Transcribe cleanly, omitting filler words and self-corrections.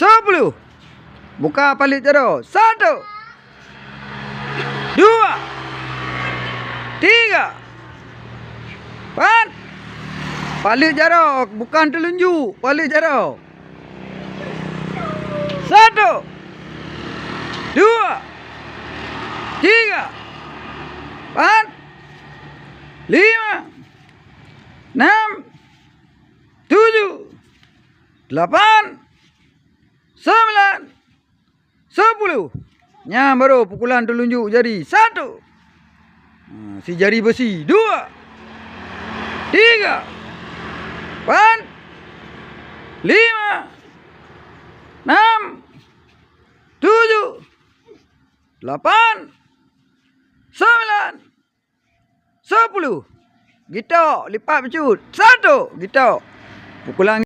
10. Buka palit jaro. 1, 2, 3, 4. Palit jaro, bukan telunjuk. Palit jaro. 1, 2, 3, 4, 5, 6, 7, 8, 9, 10. Nya baru pukulan telunjuk jari. 1. Si jari besi. 2, 3, 4, 5, 6, 7, 8, 9, 10. Gitu, lipat pecut. 1. Gitu. Pukulan